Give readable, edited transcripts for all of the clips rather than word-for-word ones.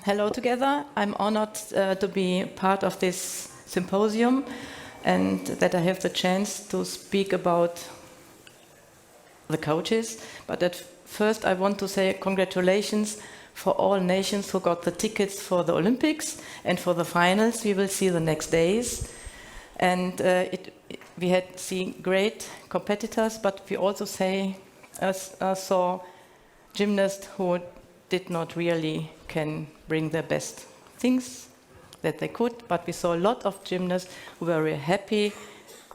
Hello together. I'm honored to be part of this symposium and that I have the chance to speak about the coaches. But at first I want to say congratulations for all nations who got the tickets for the Olympics and for the finals. We will see the next days. And we had seen great competitors, but we also saw gymnasts who did not really can bring their best things that they could, but we saw a lot of gymnasts who were very happy.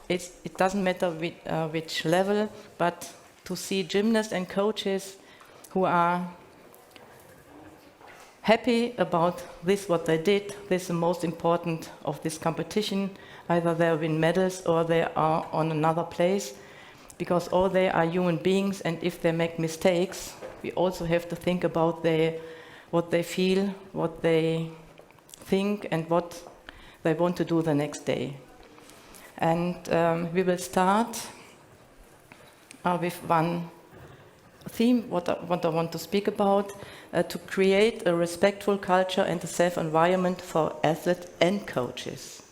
It doesn't matter which level, but to see gymnasts and coaches who are happy about this, what they did, this is the most important of this competition. Either they win medals or they are on another place, because all they are human beings, and if they make mistakes, we also have to think about what they feel, what they think, and what they want to do the next day. And we will start with one theme, what I want to speak about, to create a respectful culture and a safe environment for athletes and coaches.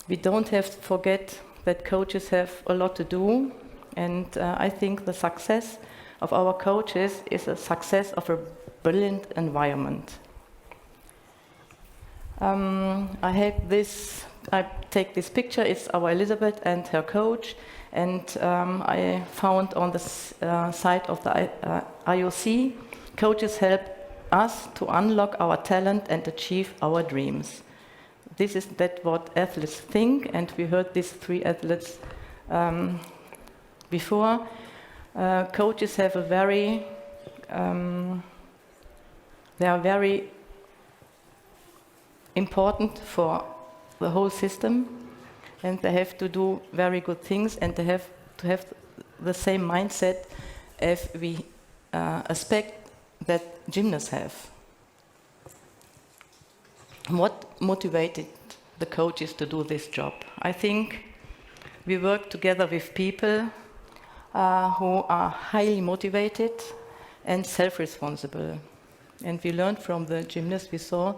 We don't have to forget that coaches have a lot to do, and I think the success of our coaches is a success of a brilliant environment. I take this picture, it's our Elizabeth and her coach, and I found on the site of the IOC, coaches help us to unlock our talent and achieve our dreams. This is what athletes think, and we heard these three athletes before. Coaches have they are very important for the whole system, and they have to do very good things, and they have to have the same mindset as we expect that gymnasts have. What motivated the coaches to do this job? I think we work together with people who are highly motivated and self-responsible. And we learned from the gymnasts, we saw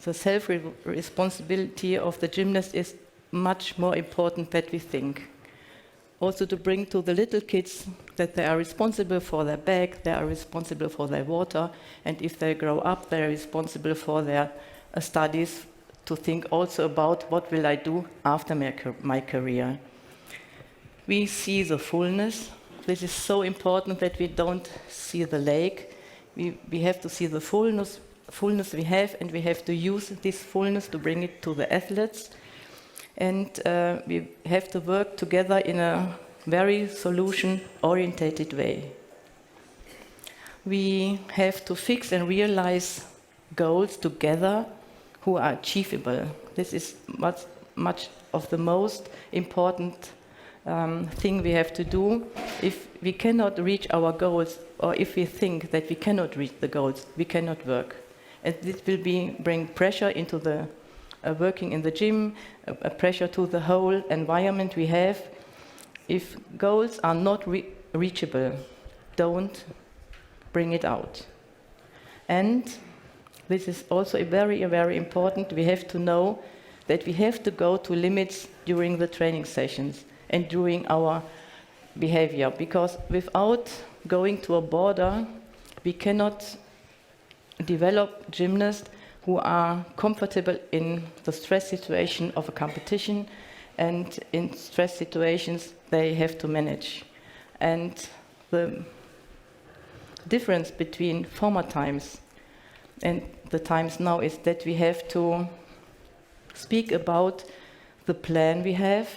the self-responsibility of the gymnast is much more important than we think. Also to bring to the little kids that they are responsible for their bag, they are responsible for their water, and if they grow up, they are responsible for their studies, to think also about what will I do after my career. We see the fullness. This is so important that we don't see the lake. We have to see the fullness we have, and we have to use this fullness to bring it to the athletes. And we have to work together in a very solution-oriented way. We have to fix and realize goals together who are achievable. This is much of the most important thing we have to do. If we cannot reach our goals, or if we think that we cannot reach the goals, we cannot work. And this will bring pressure into the working in the gym, a pressure to the whole environment we have. If goals are not reachable, don't bring it out. And this is also very, very important. We have to know that we have to go to limits during the training sessions and during our behavior, because without going to a border, we cannot develop gymnasts who are comfortable in the stress situation of a competition, and in stress situations they have to manage. And the difference between former times and the times now is that we have to speak about the plan we have,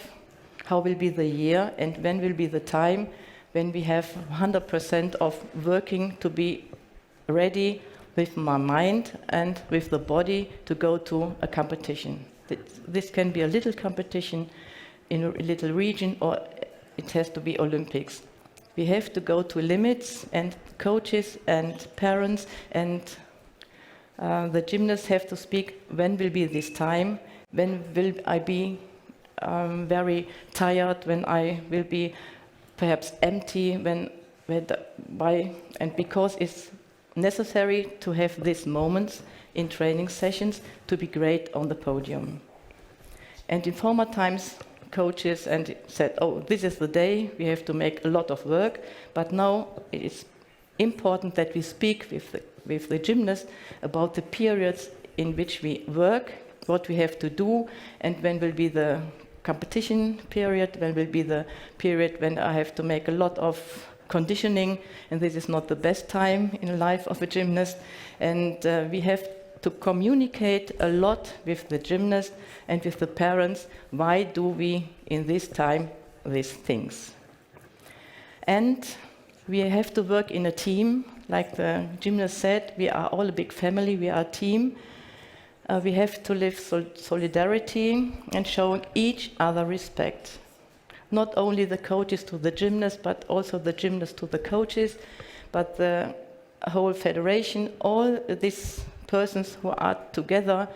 how will be the year, and when will be the time when we have 100% of working to be ready with my mind and with the body to go to a competition. This can be a little competition in a little region, or it has to be Olympics. We have to go to limits, and coaches and parents and the gymnasts have to speak, when will be this time, when will I be very tired, when I will be perhaps empty, and because it's necessary to have these moments in training sessions to be great on the podium. And in former times, coaches and said, oh, this is the day, we have to make a lot of work, but now it's important that we speak with the gymnast about the periods in which we work, what we have to do, and when will be the competition period, when will be the period when I have to make a lot of conditioning, and this is not the best time in the life of a gymnast. And we have to communicate a lot with the gymnast and with the parents, why do we in this time these things. And we have to work in a team, like the gymnast said, we are all a big family, we are a team. We have to live solidarity and show each other respect. Not only the coaches to the gymnasts, but also the gymnasts to the coaches, but the whole federation, all these persons who are together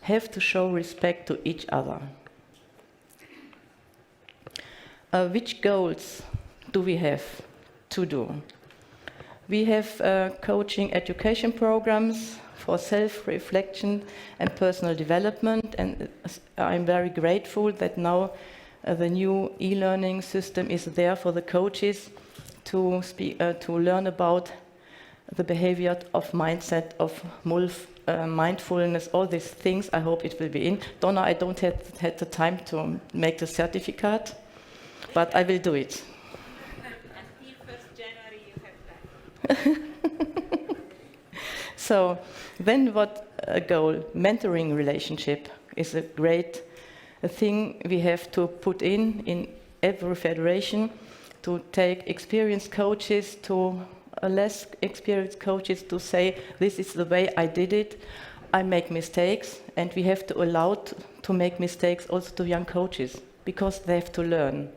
have to show respect to each other. Which goals do we have to do? We have coaching education programs for self-reflection and personal development, and I'm very grateful that now the new e-learning system is there for the coaches to learn about the behavior of mindset, of mindfulness, all these things. I hope it will be in. Donna, I don't have the time to make the certificate, but I will do it. Until 1st January you have time. So then what a goal? Mentoring relationship is a great thing we have to put in every federation, to take experienced coaches to less experienced coaches to say, this is the way I did it, I make mistakes, and we have to allow to make mistakes also to young coaches, because they have to learn.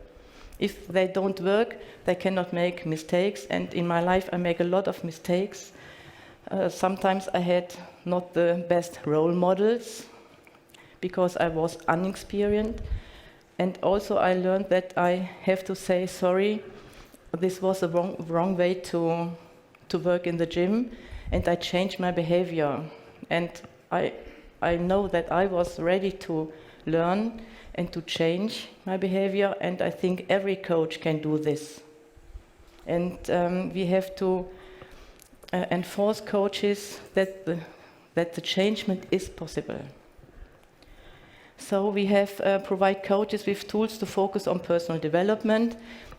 If they don't work, they cannot make mistakes, and in my life I make a lot of mistakes. Sometimes I had not the best role models, because I was inexperienced, and also I learned that I have to say sorry, this was a wrong way to work in the gym, and I changed my behavior. And I know that I was ready to learn and to change my behavior, and I think every coach can do this. And we have to enforce coaches that the changement is possible. So we have provide coaches with tools to focus on personal development.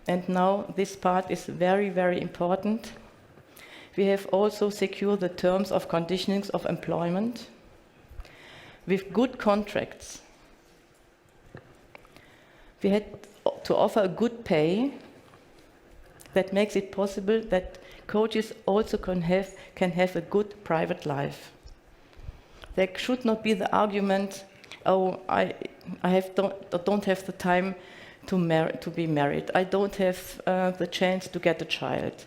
And now this part is very, very important. We have also secured the terms of conditionings of employment with good contracts. We had to offer a good pay that makes it possible that coaches also can have a good private life. There should not be the argument, oh, I don't have the time to be married. I don't have the chance to get a child.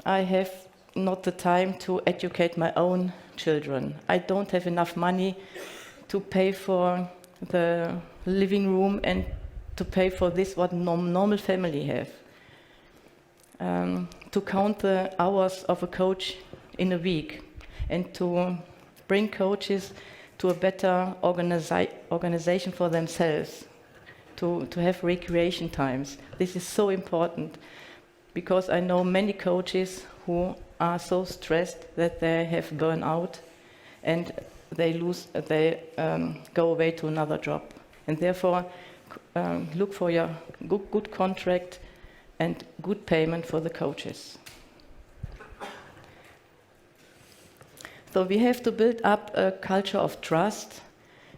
I have not the time to educate my own children. I don't have enough money to pay for the living room and to pay for this what normal family have. To count the hours of a coach in a week and to bring coaches to a better organization for themselves. To have recreation times. This is so important, because I know many coaches who are so stressed that they have burnout and they go away to another job. And therefore, look for your good contract and good payment for the coaches. So we have to build up a culture of trust,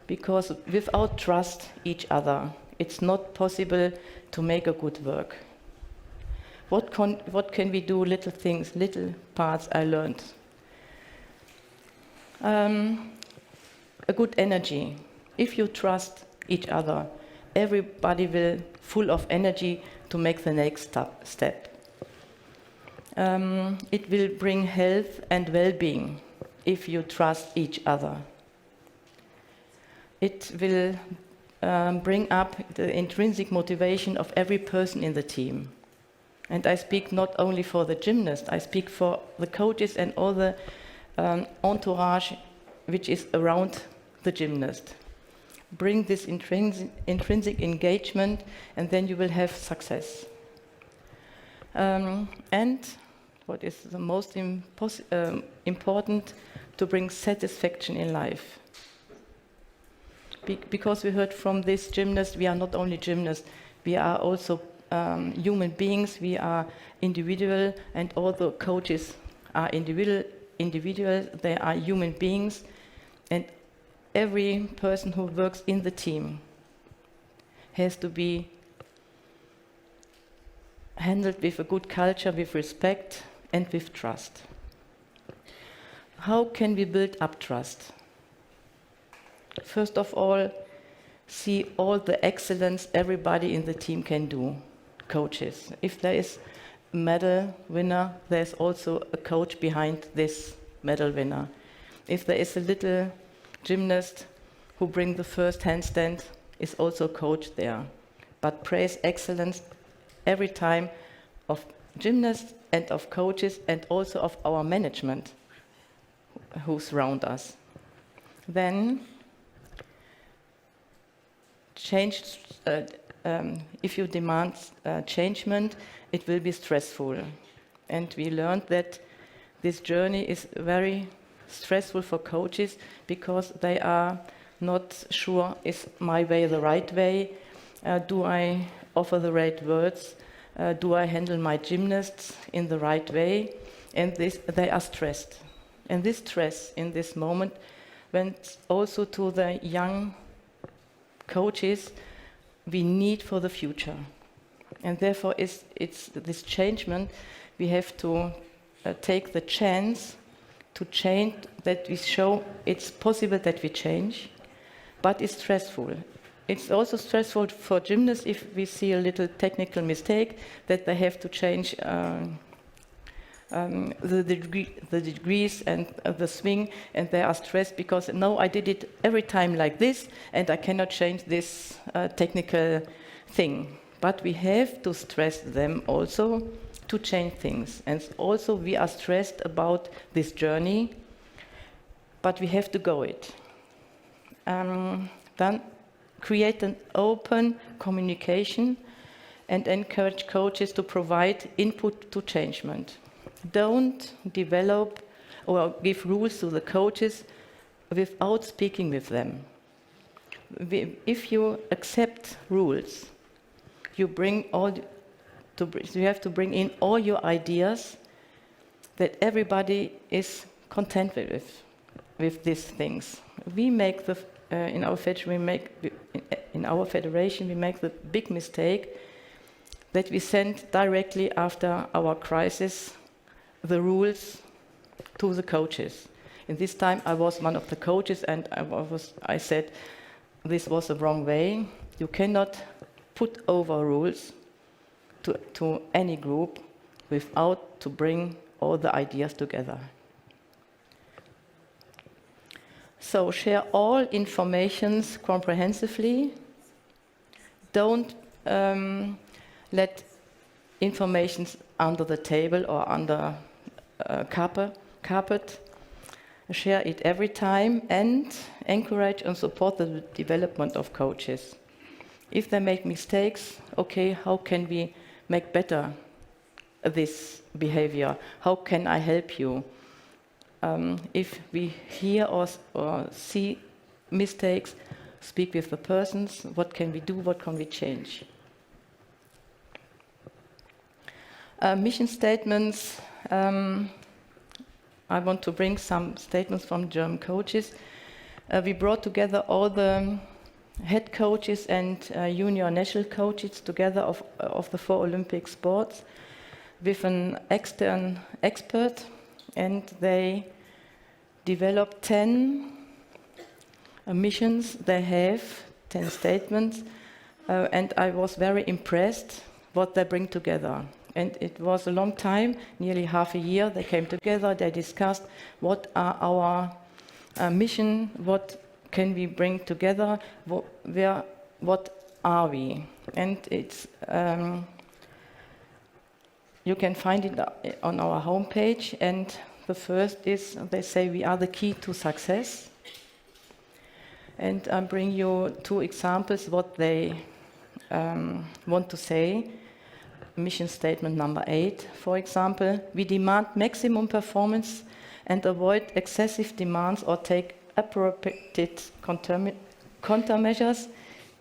because without trust each other, it's not possible to make a good work. What can we do? Little things, little parts I learned. A good energy. If you trust each other, everybody will full of energy to make the next step. It will bring health and well-being if you trust each other. It will bring up the intrinsic motivation of every person in the team. And I speak not only for the gymnast, I speak for the coaches and all the entourage which is around the gymnast. Bring this intrinsic engagement, and then you will have success. And what is the most important, to bring satisfaction in life. Because we heard from this gymnast, we are not only gymnasts, we are also human beings, we are individual, and all the coaches are individuals, they are human beings, and every person who works in the team has to be handled with a good culture, with respect, and with trust. How can we build up trust? First of all, see all the excellence everybody in the team can do. Coaches. If there is a medal winner, there's also a coach behind this medal winner. If there is a little gymnast who brings the first handstand, is also a coach there. But praise excellence every time of gymnasts and of coaches and also of our management who surround us. Then if you demand changement, it will be stressful. And we learned that this journey is very stressful for coaches because they are not sure, is my way the right way? Do I offer the right words? Do I handle my gymnasts in the right way? And they are stressed. And this stress in this moment went also to the young coaches we need for the future. And therefore it's this changement, we have to take the chance to change, that we show it's possible that we change, but it's stressful. It's also stressful for gymnasts if we see a little technical mistake, that they have to change the degrees and the swing, and they are stressed because, no, I did it every time like this, and I cannot change this technical thing. But we have to stress them also to change things. And also we are stressed about this journey, but we have to go it. Then create an open communication and encourage coaches to provide input to changement. Don't develop or give rules to the coaches without speaking with them. If you accept rules, you have to bring in all your ideas that everybody is content with these things. We make in our federation we make the big mistake that we send directly after our crisis the rules to the coaches. In this time I was one of the coaches, and I said this was the wrong way. You cannot put over rules to any group without to bring all the ideas together. So share all informations comprehensively. Don't let informations under the table or under carpet. Share it every time and encourage and support the development of coaches. If they make mistakes, okay, how can we make better this behavior? How can I help you? If we hear or see mistakes, speak with the persons. What can we do? What can we change? Mission statements. I want to bring some statements from German coaches. We brought together all the head coaches and junior national coaches together of the 4 Olympic sports with an external expert, and they developed 10 missions. They have 10 statements, and I was very impressed what they bring together. And it was a long time, nearly half a year. They came together, they discussed what are our mission, what can we bring together, what are we? And it's you can find it on our homepage, and the first is, they say, we are the key to success. And I bring you 2 examples what they want to say. Mission statement number 8, for example, we demand maximum performance and avoid excessive demands or take appropriate countermeasures.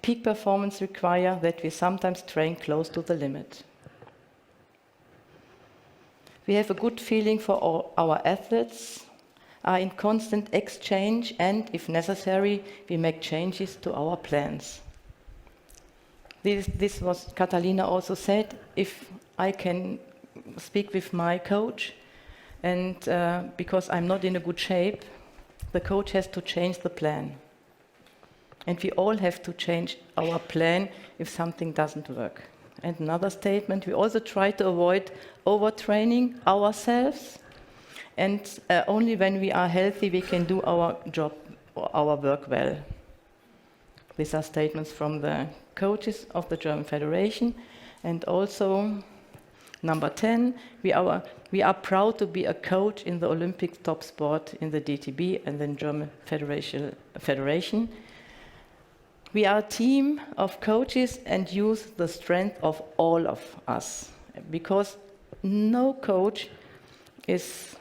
Peak performance require that we sometimes train close to the limit. We have a good feeling for our athletes, are in constant exchange, and if necessary, we make changes to our plans. This was Catalina also said, if I can speak with my coach, and because I'm not in a good shape, the coach has to change the plan. And we all have to change our plan if something doesn't work. And another statement, we also try to avoid overtraining ourselves, and only when we are healthy we can do our job or our work well. These are statements from the coaches of the German Federation. And also, number 10, we are proud to be a coach in the Olympic top sport in the DTB and the German Federation. We are a team of coaches and use the strength of all of us, because no coach is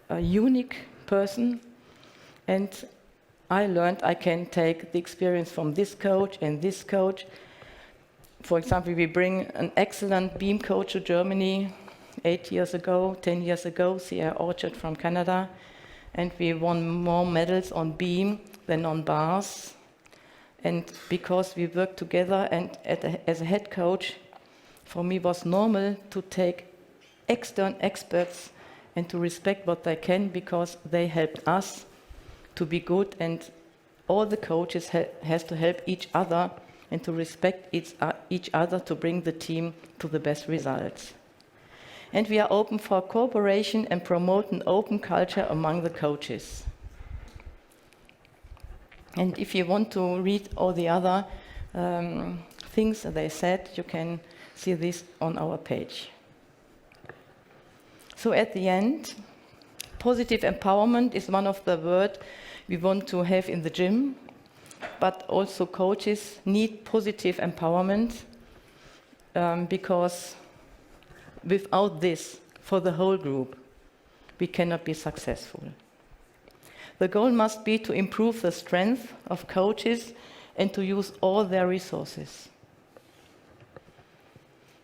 a unique person, and I learned I can take the experience from this coach and this coach. For example, we bring an excellent beam coach to Germany 10 years ago, C.R. Orchard from Canada, and we won more medals on beam than on bars. And because we work together, and as a head coach, for me was normal to take external experts and to respect what they can, because they helped us to be good, and all the coaches has to help each other and to respect each other to bring the team to the best results. And we are open for cooperation and promote an open culture among the coaches. And if you want to read all the other things they said, you can see this on our page. So at the end, positive empowerment is one of the words we want to have in the gym, but also coaches need positive empowerment, because without this, for the whole group, we cannot be successful. The goal must be to improve the strength of coaches and to use all their resources.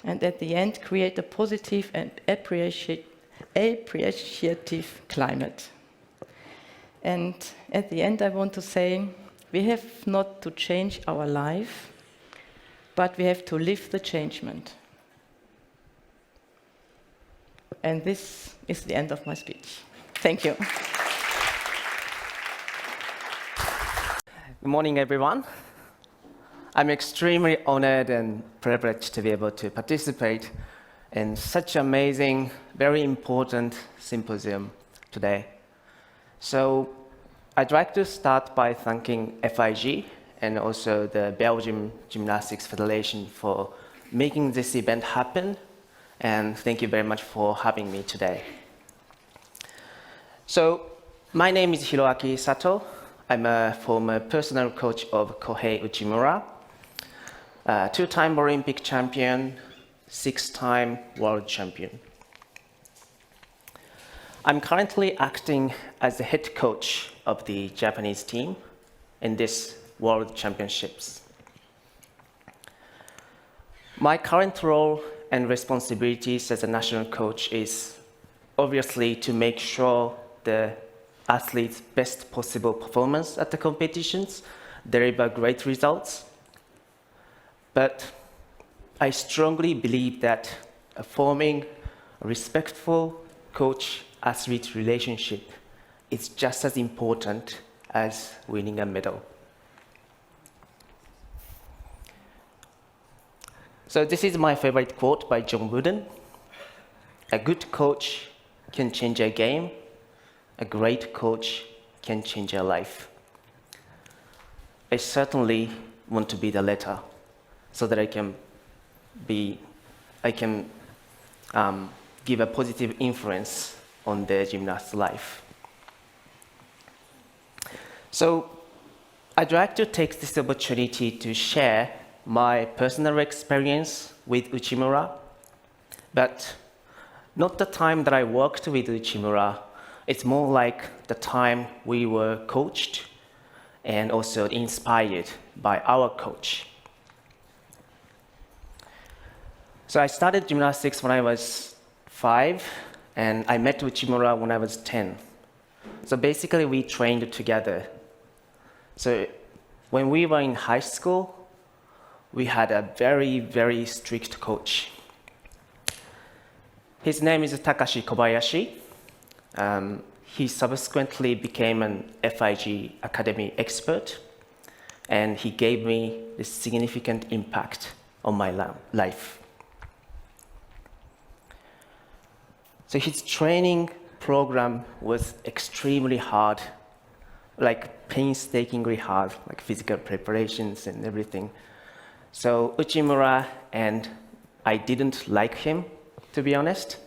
And at the end, create a positive and appreciative climate. And at the end, I want to say, we have not to change our life, but we have to live the changement. And this is the end of my speech. Thank you. Good morning, everyone. I'm extremely honored and privileged to be able to participate in such amazing, very important symposium today. So I'd like to start by thanking FIG and also the Belgium Gymnastics Federation for making this event happen, and thank you very much for having me today. So my name is Hiroaki Sato. I'm a former personal coach of Kohei Uchimura, two-time Olympic champion, 6-time world champion. I'm currently acting as the head coach of the Japanese team in this World Championships. My current role and responsibilities as a national coach is obviously to make sure the athletes' best possible performance at the competitions, deliver great results. But I strongly believe that forming a respectful coach-athlete relationship is just as important as winning a medal. So this is my favorite quote by John Wooden. A good coach can change a game. A great coach can change a life. I certainly want to be the latter, so that I can give a positive influence on the gymnast's life. So I'd like to take this opportunity to share my personal experience with Uchimura, but not the time that I worked with Uchimura. It's more like the time we were coached and also inspired by our coach. So I started gymnastics when I was 5, and I met Uchimura when I was 10. So basically, we trained together. So when we were in high school, we had a very, very strict coach. His name is Takashi Kobayashi. He subsequently became an FIG Academy expert, and he gave me this significant impact on my life. So his training program was extremely hard, like painstakingly hard, like physical preparations and everything. So Uchimura and I didn't like him, to be honest.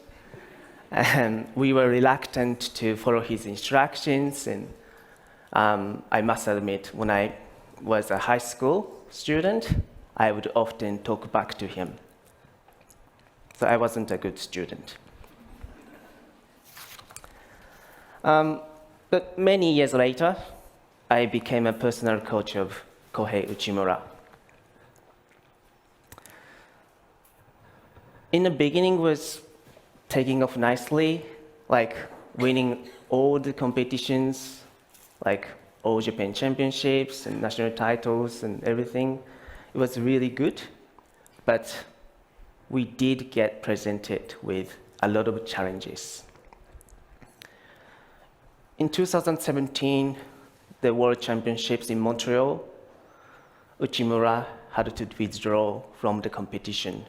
And we were reluctant to follow his instructions. And I must admit, when I was a high school student, I would often talk back to him. So I wasn't a good student. But many years later, I became a personal coach of Kohei Uchimura. In the beginning was taking off nicely, like winning all the competitions, like all Japan championships and national titles and everything. It was really good, but we did get presented with a lot of challenges. In 2017, the World Championships in Montreal, Uchimura had to withdraw from the competition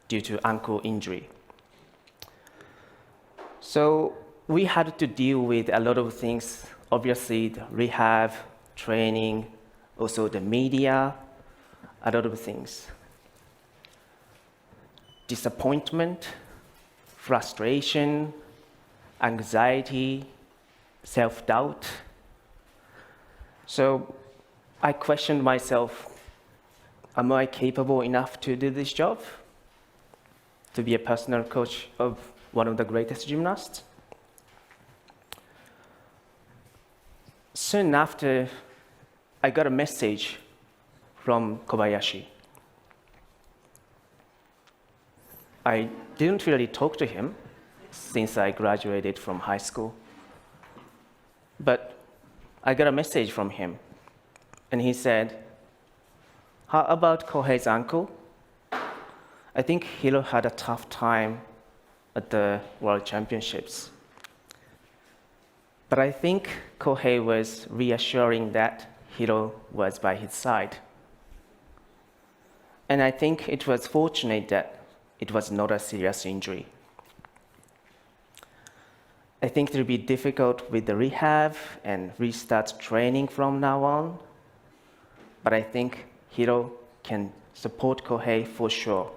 due to ankle injury. So we had to deal with a lot of things, obviously the rehab, training, also the media, a lot of things. Disappointment, frustration, anxiety, self-doubt. So I questioned myself, am I capable enough to do this job? To be a personal coach of one of the greatest gymnasts? Soon after, I got a message from Kobayashi. I didn't really talk to him since I graduated from high school. But I got a message from him, and he said, how about Kohei's ankle? I think Hiro had a tough time at the World Championships. But I think Kohei was reassuring that Hiro was by his side. And I think it was fortunate that it was not a serious injury. I think it will be difficult with the rehab and restart training from now on, but I think Hiro can support Kohei for sure.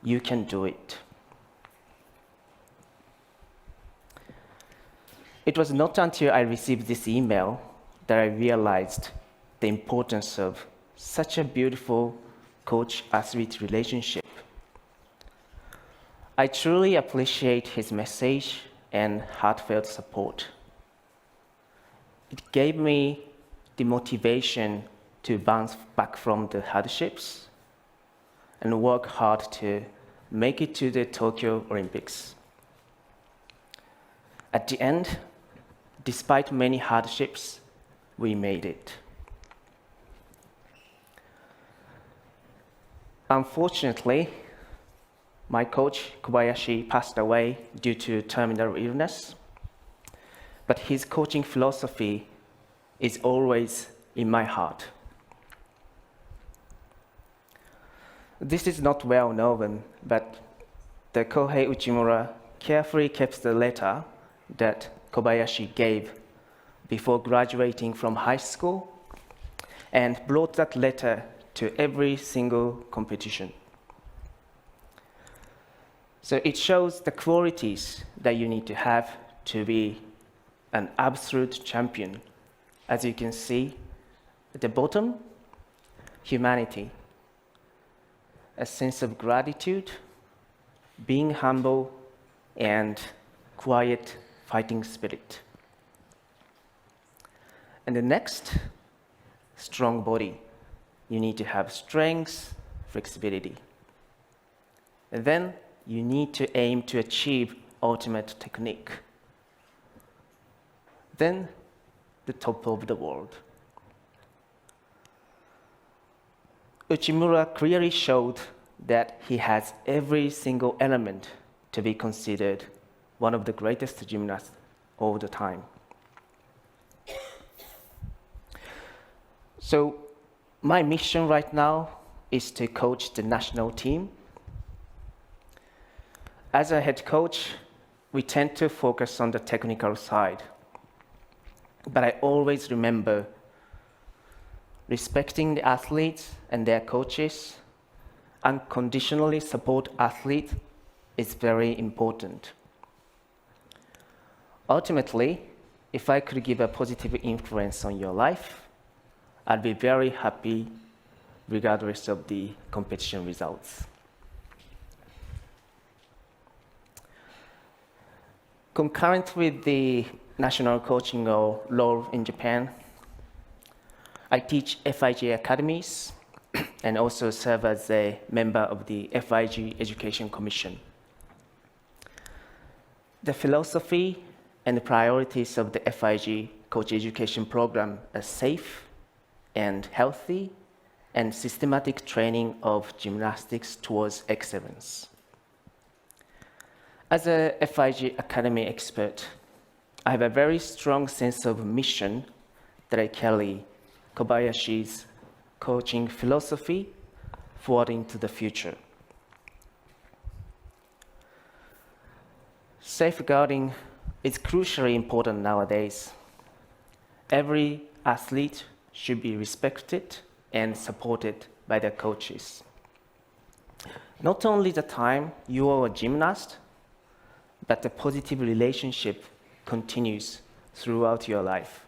You can do it. It was not until I received this email that I realized the importance of such a beautiful coach-athlete relationship. I truly appreciate his message and heartfelt support. It gave me the motivation to bounce back from the hardships and work hard to make it to the Tokyo Olympics. At the end, despite many hardships, we made it. Unfortunately, my coach, Kobayashi, passed away due to terminal illness, but his coaching philosophy is always in my heart. This is not well known, but the Kohei Uchimura carefully kept the letter that Kobayashi gave before graduating from high school and brought that letter to every single competition. So it shows the qualities that you need to have to be an absolute champion. As you can see at the bottom, humanity, a sense of gratitude, being humble, and quiet fighting spirit. And the next, strong body. You need to have strength, flexibility. And then you need to aim to achieve ultimate technique. Then the top of the world. Uchimura clearly showed that he has every single element to be considered one of the greatest gymnasts of the time. So my mission right now is to coach the national team. As a head coach, we tend to focus on the technical side. But I always remember respecting the athletes and their coaches, unconditionally support athletes is very important. Ultimately, if I could give a positive influence on your life, I'd be very happy regardless of the competition results. Concurrent with the national coaching role in Japan, I teach FIG academies and also serve as a member of the FIG Education Commission. The philosophy and the priorities of the FIG coach education program are safe and healthy and systematic training of gymnastics towards excellence. As a FIG Academy expert, I have a very strong sense of mission that I carry Kobayashi's coaching philosophy forward into the future. Safeguarding is crucially important nowadays. Every athlete should be respected and supported by their coaches. Not only the time you are a gymnast, but the positive relationship continues throughout your life.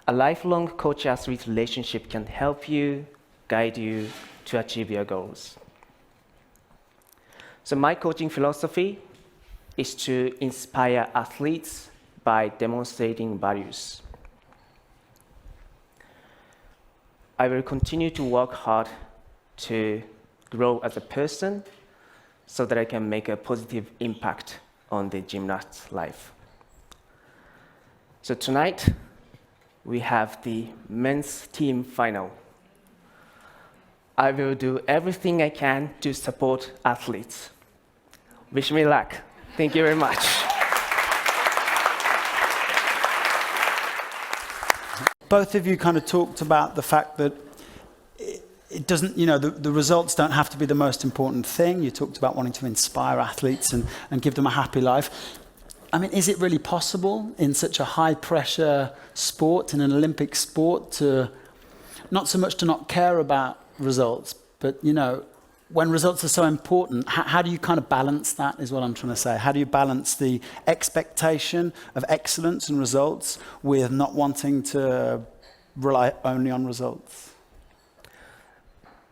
A lifelong coach-athlete relationship can help you, guide you to achieve your goals. So my coaching philosophy is to inspire athletes by demonstrating values. I will continue to work hard to grow as a person so that I can make a positive impact on the gymnast's life. So tonight, we have the men's team final. I will do everything I can to support athletes. Wish me luck. Thank you very much. Both of you kind of talked about the fact that it doesn't, the results don't have to be the most important thing. You talked about wanting to inspire athletes and give them a happy life. I mean, is it really possible in such a high-pressure sport, in an Olympic sport, to not so much to not care about results, but, when results are so important, how do you kind of balance that, is what I'm trying to say. How do you balance the expectation of excellence and results with not wanting to rely only on results?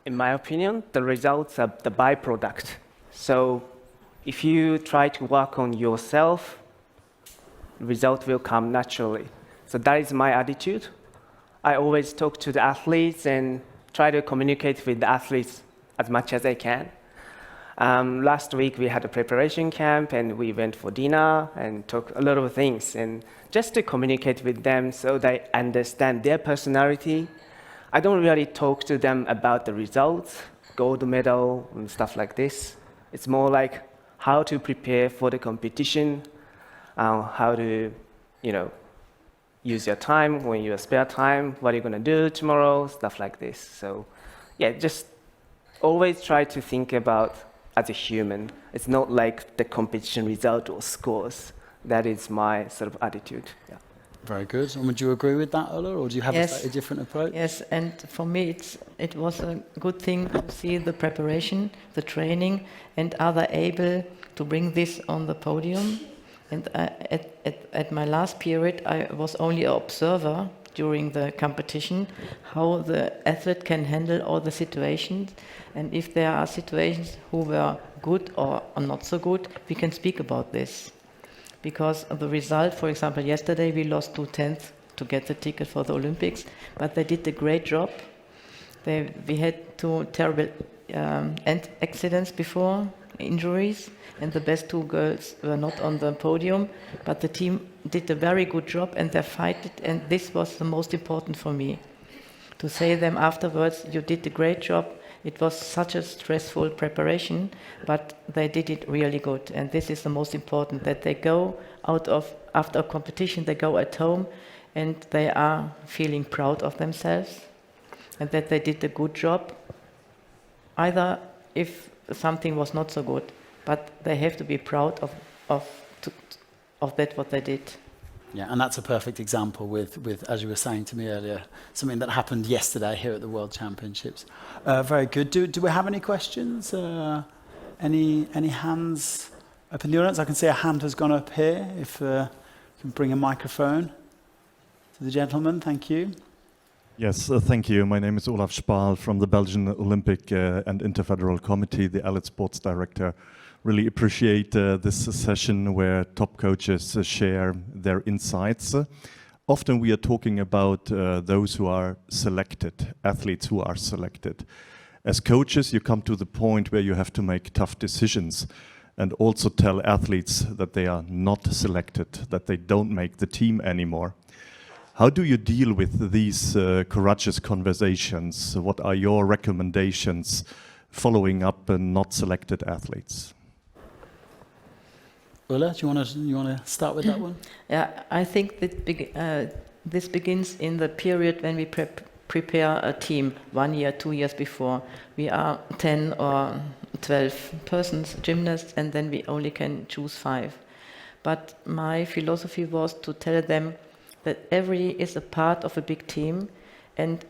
In my opinion, the results are the byproduct. So if you try to work on yourself, the result will come naturally. So that is my attitude. I always talk to the athletes and try to communicate with the athletes as much as I can. Last week we had a preparation camp and we went for dinner and talked a lot of things, and just to communicate with them so they understand their personality. I don't really talk to them about the results, gold medal and stuff like this. It's more like how to prepare for the competition, how to, use your time when you have spare time, what are you going to do tomorrow, stuff like this. So yeah, just always try to think about as a human. It's not like the competition result or scores. That is my sort of attitude. Yeah. Very good. And would you agree with that, Ulla, or do you have a Yes. slightly different approach? Yes, and for me it was a good thing to see the preparation, the training, and are they able to bring this on the podium. And at my last period, I was only an observer during the competition, how the athlete can handle all the situations. And if there are situations who were good or not so good, we can speak about this. Because of the result, for example, yesterday we lost 2/10 to get the ticket for the Olympics, but they did a great job. We had 2 terrible accidents before, injuries, and the best 2 girls were not on the podium, but the team did a very good job and they fighted, and this was the most important for me. To say them afterwards, you did a great job. It was such a stressful preparation, but they did it really good. And this is the most important, that they go out of, after a competition, they go at home and they are feeling proud of themselves and that they did a good job. Either if something was not so good, but they have to be proud of that what they did. Yeah, and that's a perfect example with, as you were saying to me earlier, something that happened yesterday here at the World Championships. Very good. Do we have any questions? Any hands up in the audience? I can see a hand has gone up here. If you can bring a microphone to the gentleman, thank you. Yes, thank you. My name is Olaf Spahl from the Belgian Olympic and Interfederal Committee, the Allied Sports Director. Really appreciate this session where top coaches share their insights. Often we are talking about those who are selected, athletes who are selected. As coaches, you come to the point where you have to make tough decisions and also tell athletes that they are not selected, that they don't make the team anymore. How do you deal with these courageous conversations? What are your recommendations following up not selected athletes? Ulla, do you want to start with that one? Yeah, I think that this begins in the period when we prepare a team 1 year, 2 years before. We are 10 or 12 persons, gymnasts, and then we only can choose 5. But my philosophy was to tell them that every is a part of a big team, and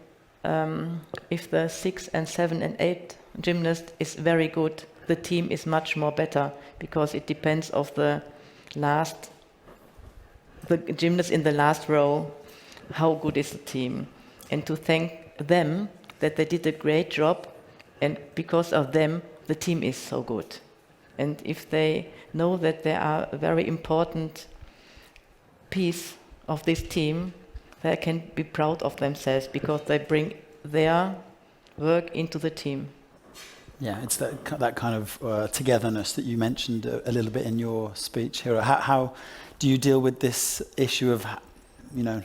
if the 6 and 7 and 8 gymnast is very good, the team is much more better, because it depends of the gymnast in the last row, how good is the team. And to thank them that they did a great job, and because of them, the team is so good. And if they know that they are a very important piece of this team, they can be proud of themselves because they bring their work into the team. Yeah, it's that kind of togetherness that you mentioned a little bit in your speech, Hiro. How do you deal with this issue of,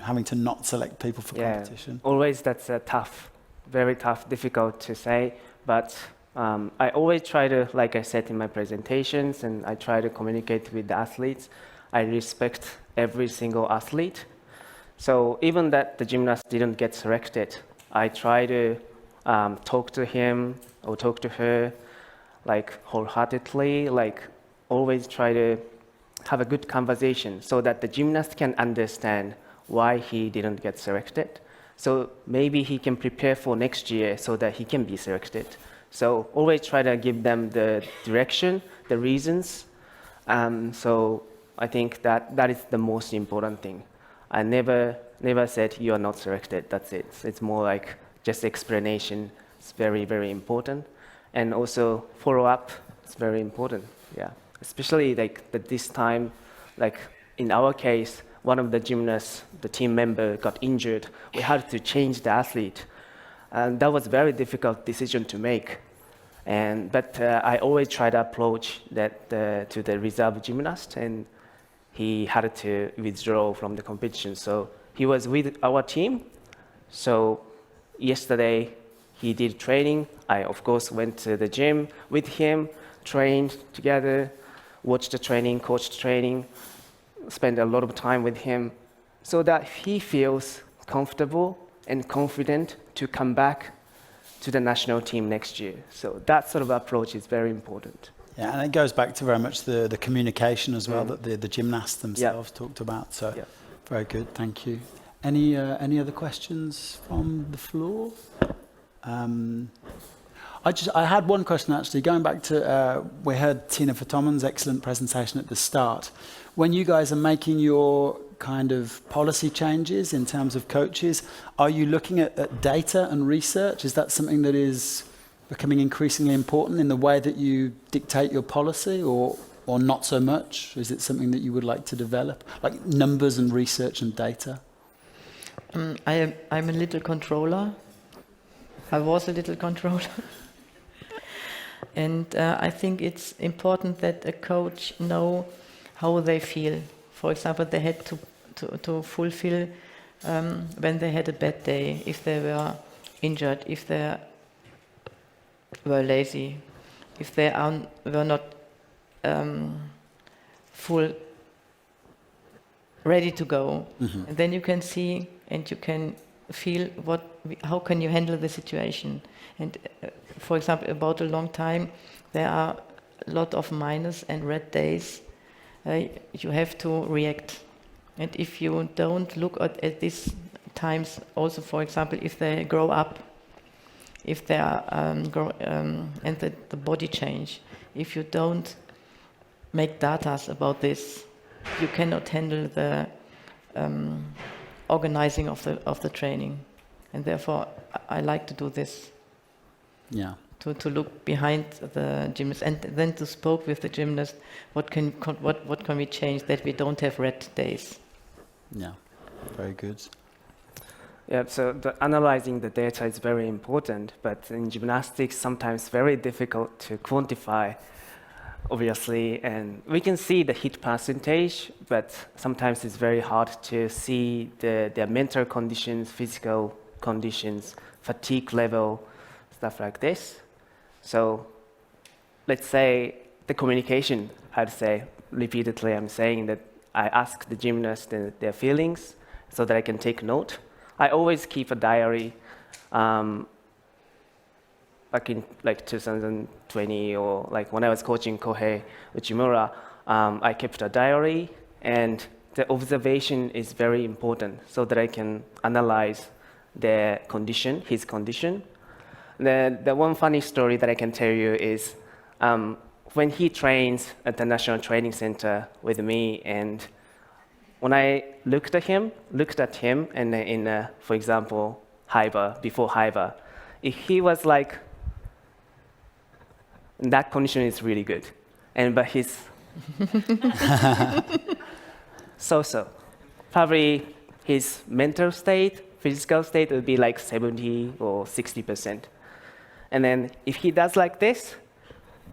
having to not select people for competition? Always that's tough, very tough, difficult to say. But I always try to, like I said in my presentations, and I try to communicate with the athletes. I respect every single athlete. So even that the gymnast didn't get selected, I try to talk to him or talk to her wholeheartedly, always try to have a good conversation so that the gymnast can understand why he didn't get selected. So maybe he can prepare for next year so that he can be selected. So always try to give them the direction, the reasons. So I think that is the most important thing. I never said you are not selected, that's it. It's more like just explanation. It's very, very important. And also follow up, it's very important, yeah. Especially this time, in our case, one of the gymnasts, the team member got injured. We had to change the athlete. And that was a very difficult decision to make. But I always try to approach that to the reserve gymnast, and he had to withdraw from the competition. So he was with our team. So yesterday he did training. I, of course, went to the gym with him, trained together, watched the training, coached training, spent a lot of time with him so that he feels comfortable and confident to come back to the national team next year. So that sort of approach is very important. Yeah, and it goes back to very much the communication as well that the gymnasts themselves talked about. So Very good, thank you. Any other questions from the floor? I had one question actually, going back to, we heard Tina Vertommen's excellent presentation at the start. When you guys are making your kind of policy changes in terms of coaches, are you looking at data and research? Is that something that is becoming increasingly important in the way that you dictate your policy, or not so much? Is it something that you would like to develop, like numbers and research and data? I'm a little controller. I was a little controller. And I think it's important that a coach know how they feel. For example, they had to fulfill when they had a bad day, if they were injured, if they were lazy, if they were not full ready to go. Mm-hmm. And then you can see and you can feel how can you handle the situation. And for example, about a long time, there are a lot of minus and red days. You have to react. And if you don't look at these times, also, for example, if they grow up, if they are and the body change, if you don't make data about this, you cannot handle the organizing of the training. And therefore, I like to do this. Yeah. To look behind the gymnast and then to spoke with the gymnast. What can we change that we don't have red days? Yeah. Very good. Yeah, so analyzing the data is very important, but in gymnastics, sometimes very difficult to quantify, obviously. And we can see the hit percentage, but sometimes it's very hard to see their mental conditions, physical conditions, fatigue level, stuff like this. So let's say the communication, I'd say repeatedly, I'm saying that I ask the gymnast their feelings so that I can take note. I always keep a diary. Back in like 2020 or like when I was coaching Koch Uchimura, I kept a diary, and the observation is very important so that I can analyze their condition, his condition. The one funny story that I can tell you is when he trains at the National Training Center with me, and when I looked at him, and in, for example, before Hiva, if he was like, that condition is really good, but he's so. Probably his mental state, physical state would be like 70 or 60%. And then if he does like this,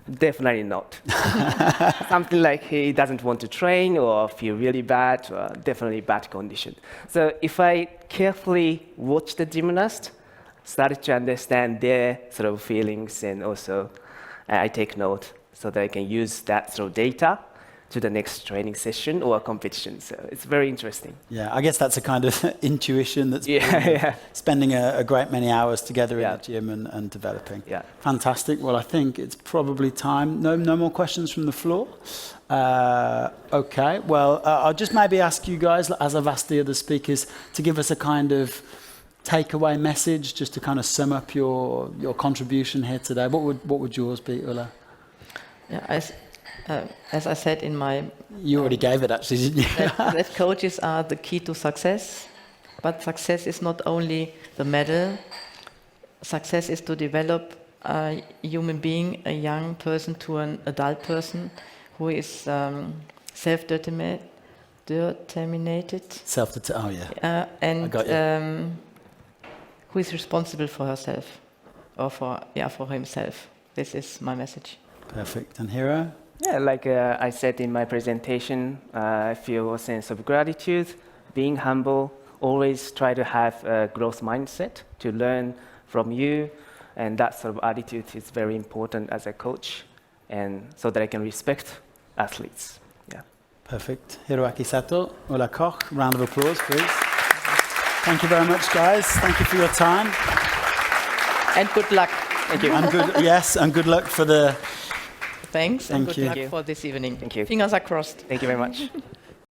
definitely not. Something like he doesn't want to train or feel really bad, or definitely bad condition. So if I carefully watch the gymnast, start to understand their sort of feelings, and also I take note so that I can use that sort of data to the next training session or competition. So it's very interesting. Yeah, I guess that's a kind of intuition that's spending a great many hours together in the gym and developing. Yeah. Fantastic. Well, I think it's probably time. No more questions from the floor? Okay. Well, I'll just maybe ask you guys, as I've asked the other speakers, to give us a kind of takeaway message, just to kind of sum up your contribution here today. What would yours be, Ulla? Yeah, as I said in my... You already gave it, actually, didn't you? that coaches are the key to success. But success is not only the medal. Success is to develop a human being, a young person to an adult person who is self-determinated. And who is responsible for herself or for himself. This is my message. Perfect. And Hiro? Yeah, like I said in my presentation, I feel a sense of gratitude, being humble, always try to have a growth mindset to learn from you, and that sort of attitude is very important as a coach, and so that I can respect athletes. Yeah. Perfect. Hiroaki Sato, Ulla Koch, round of applause, please. Thank you very much, guys. Thank you for your time. And good luck. Thank you. And good luck for the... Thanks, and Thank good you. luck for this evening. Thank you. Fingers are crossed. Thank you very much.